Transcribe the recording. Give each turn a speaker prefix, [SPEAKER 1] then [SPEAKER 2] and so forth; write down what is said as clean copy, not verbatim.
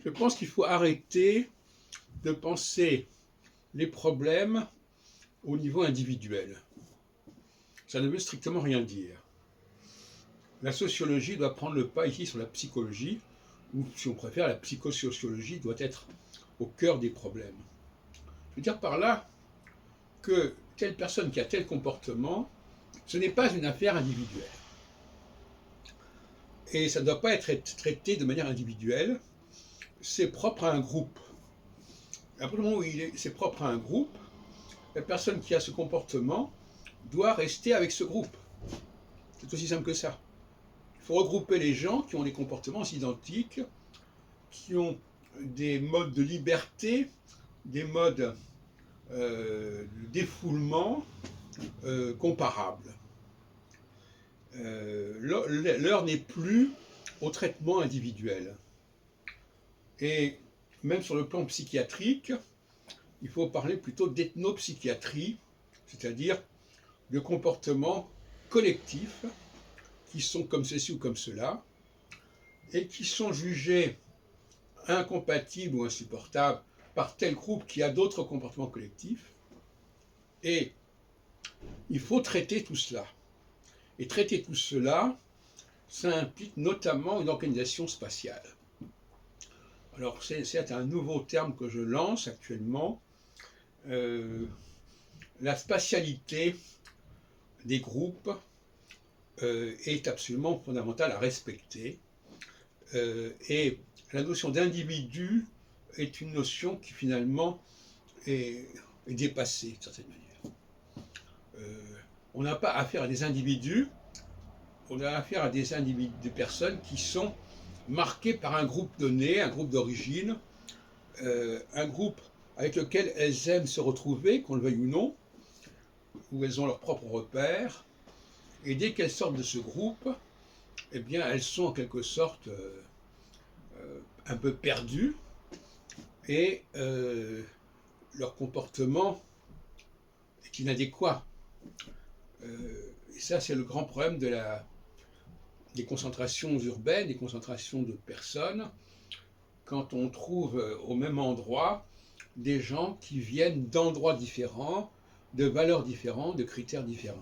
[SPEAKER 1] Je pense qu'il faut arrêter de penser les problèmes au niveau individuel. Ça ne veut strictement rien dire. La sociologie doit prendre le pas ici sur la psychologie, ou si on préfère, la psychosociologie doit être au cœur des problèmes. Je veux dire par là que telle personne qui a tel comportement, ce n'est pas une affaire individuelle. Et ça ne doit pas être traité de manière individuelle, c'est propre à un groupe. À partir du moment où c'est propre à un groupe, la personne qui a ce comportement doit rester avec ce groupe. C'est aussi simple que ça. Il faut regrouper les gens qui ont des comportements identiques, qui ont des modes de liberté, des modes de défoulement comparables. L'heure n'est plus au traitement individuel. Et même sur le plan psychiatrique, il faut parler plutôt d'ethnopsychiatrie, c'est-à-dire de comportements collectifs qui sont comme ceci ou comme cela, et qui sont jugés incompatibles ou insupportables par tel groupe qui a d'autres comportements collectifs. Et il faut traiter tout cela. Et traiter tout cela, ça implique notamment une organisation spatiale. Alors c'est un nouveau terme que je lance actuellement, la spatialité des groupes est absolument fondamentale à respecter, et la notion d'individu est une notion qui finalement est dépassée d'une certaine manière. On n'a pas affaire à des individus, on a affaire à des personnes qui sont marquées par un groupe donné, un groupe d'origine, un groupe avec lequel elles aiment se retrouver, qu'on le veuille ou non, où elles ont leurs propres repères, et dès qu'elles sortent de ce groupe, eh bien, elles sont en quelque sorte un peu perdues, et leur comportement est inadéquat. Et ça, c'est le grand problème des concentrations urbaines, des concentrations de personnes, quand on trouve au même endroit des gens qui viennent d'endroits différents, de valeurs différentes, de critères différents.